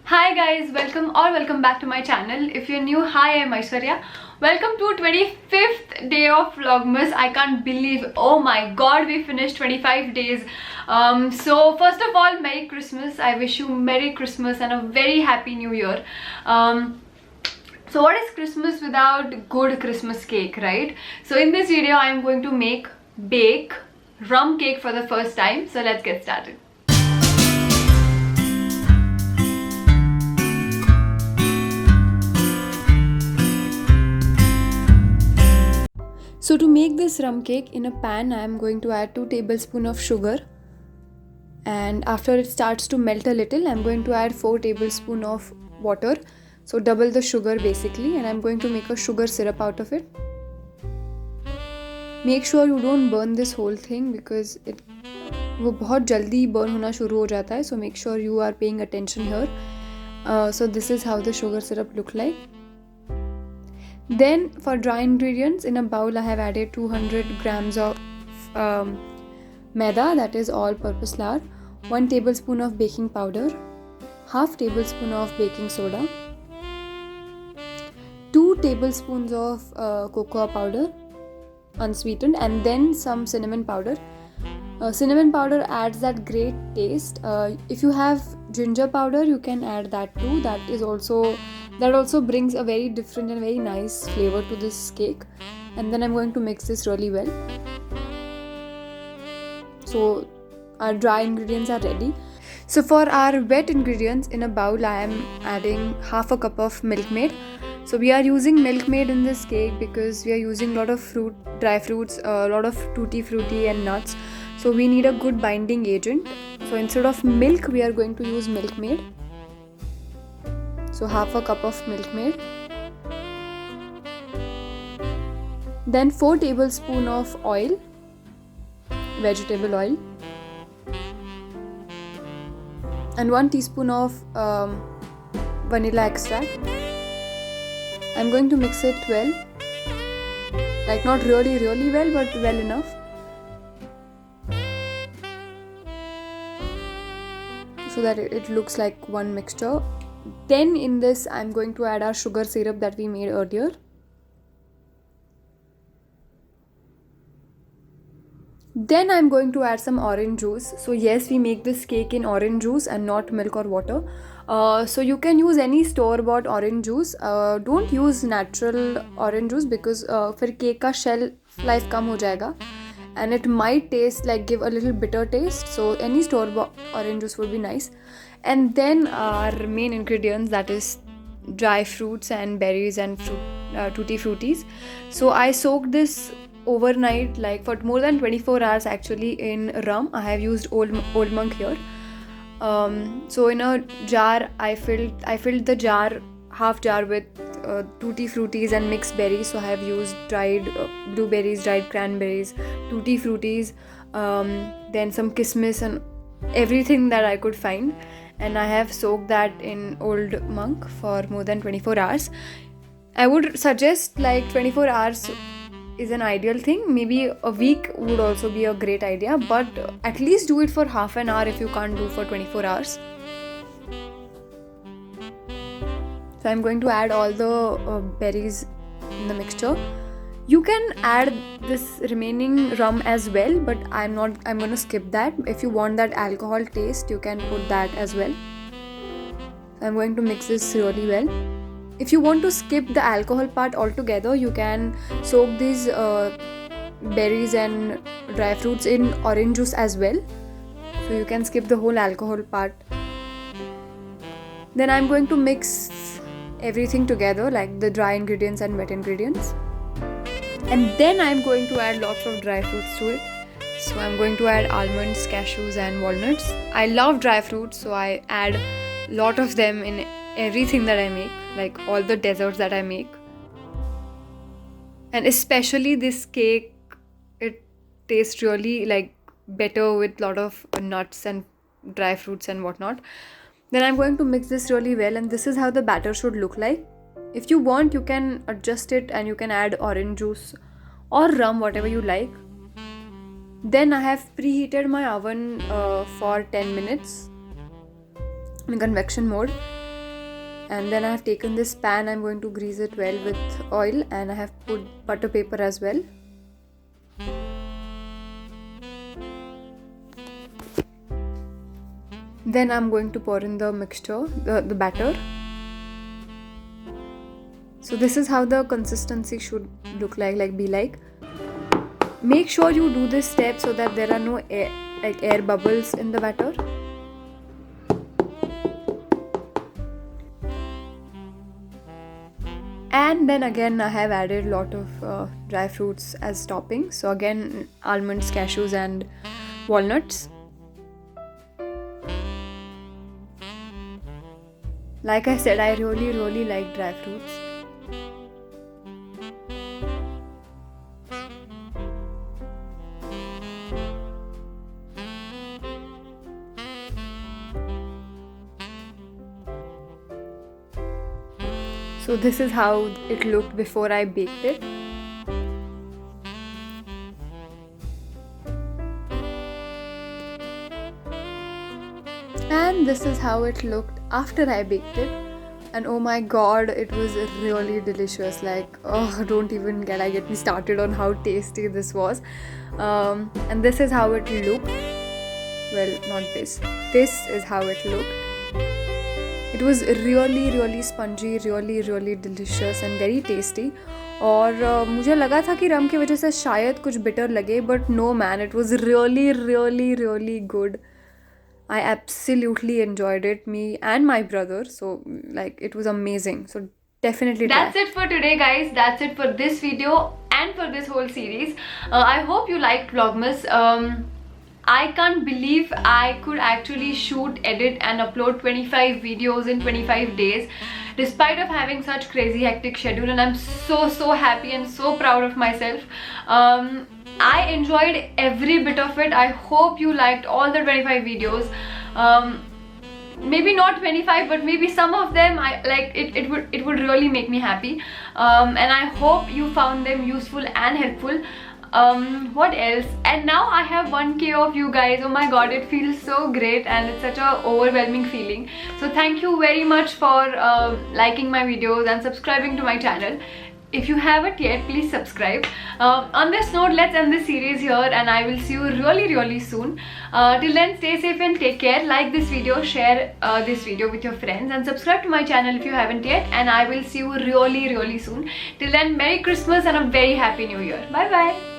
Hi guys, welcome back to my channel. If you're new, hi, I'm Aishwarya. Welcome to 25th day of Vlogmas. I can't believe, oh my god, we finished 25 days. So first of all, Merry Christmas. I wish you Merry Christmas and a very Happy New Year. So what is Christmas without good Christmas cake, right? So in this video, I'm going to bake rum cake for the first time. So let's get started. So to make this rum cake, in a pan I am going to add 2 tablespoons of sugar, and after it starts to melt a little I am going to add 4 tablespoons of water, so double the sugar basically, and I am going to make a sugar syrup out of it. Make sure you don't burn this whole thing because वो बहुत जल्दी burn होना शुरू हो जाता है, so make sure you are paying attention here. So this is how the sugar syrup look like. Then for dry ingredients, in a bowl I have added 200 grams of maida, that is all purpose flour, 1 tablespoon of baking powder, half tablespoon of baking soda, 2 tablespoons of cocoa powder unsweetened, and then some cinnamon powder. Cinnamon powder adds that great taste. If you have ginger powder, you can add that too. That also brings a very different and very nice flavor to this cake. And then I'm going to mix this really well. So our dry ingredients are ready. So for our wet ingredients, in a bowl I am adding half a cup of Milkmaid. So we are using Milkmaid in this cake because we are using a lot of dry fruits, a lot of tutti frutti and nuts. So we need a good binding agent. So instead of milk, we are going to use Milkmaid. So half a cup of Milkmaid. Then 4 tablespoons of oil, vegetable oil. And 1 teaspoon of vanilla extract. I'm going to mix it well. Like not really well, but well enough. So that it looks like one mixture. Then in this I'm going to add our sugar syrup that we made earlier. Then I'm going to add some orange juice. So yes, we make this cake in orange juice and not milk or water. So you can use any store-bought orange juice. Don't use natural orange juice because फिर cake का shelf life कम हो जाएगा. And it might give a little bitter taste, so any store-bought orange juice would be nice. And then our main ingredients, that is dry fruits and berries and tutti fruities. So I soaked this overnight, like for more than 24 hours actually, in rum. I have used Old Monk here. So in a jar I filled the half jar with tutti fruities and mixed berries. So I have used dried blueberries, dried cranberries, tutti fruities, then some kismis and everything that I could find, and I have soaked that in Old Monk for more than 24 hours. I would suggest like 24 hours is an ideal thing. Maybe a week would also be a great idea, but at least do it for half an hour if you can't do for 24 hours. So I'm going to add all the berries in the mixture. You can add this remaining rum as well, but I'm going to skip that. If you want that alcohol taste, you can put that as well. So I'm going to mix this really well. If you want to skip the alcohol part altogether, you can soak these berries and dry fruits in orange juice as well. So you can skip the whole alcohol part. Then I'm going to mix everything together, like the dry ingredients and wet ingredients. And then I'm going to add lots of dry fruits to it. So I'm going to add almonds, cashews and walnuts. I love dry fruits, so I add a lot of them in everything that I make, like all the desserts that I make. And especially this cake, it tastes really like better with a lot of nuts and dry fruits and whatnot. Then I'm going to mix this really well, and this is how the batter should look like. If you want, you can adjust it and you can add orange juice or rum, whatever you like. Then I have preheated my oven for 10 minutes in convection mode. And then I have taken this pan, I'm going to grease it well with oil, and I have put butter paper as well. Then I'm going to pour in the mixture, the batter. So this is how the consistency should look like be like. Make sure you do this step so that there are no air bubbles in the batter. And then again I have added a lot of dry fruits as topping. So again, almonds, cashews and walnuts. Like I said, I really like dry fruits. So this is how it looked before I baked it. And this is how it looked after I baked it. And oh my god, it was really delicious. Like, oh, don't even get me started on how tasty this was. And this is how it looked. Well, not this. This is how it looked. It was really spongy, really delicious and very tasty. और मुझे लगा था कि रम की वजह से शायद कुछ bitter लगे, but no man, it was really good. I absolutely enjoyed it, me and my brother. So like, it was amazing. So definitely try. That's it for today, guys. That's it for this video and for this whole series. I hope you liked Vlogmas. I can't believe I could actually shoot, edit and upload 25 videos in 25 days despite of having such crazy hectic schedule, and I'm so happy and so proud of myself. I enjoyed every bit of it. I hope you liked all the 25 videos. Maybe not 25, but maybe some of them it would really make me happy, and I hope you found them useful and helpful. What else? And now I have 1k of you guys. Oh my god, it feels so great and it's such a overwhelming feeling. So thank you very much for liking my videos and subscribing to my channel. If you haven't yet, please subscribe. On this note, let's end this series here, and I will see you really soon. Till then, stay safe and take care. Like this video, share this video with your friends, and subscribe to my channel if you haven't yet, and I will see you really soon. Till then, Merry Christmas and a very Happy New Year. Bye bye.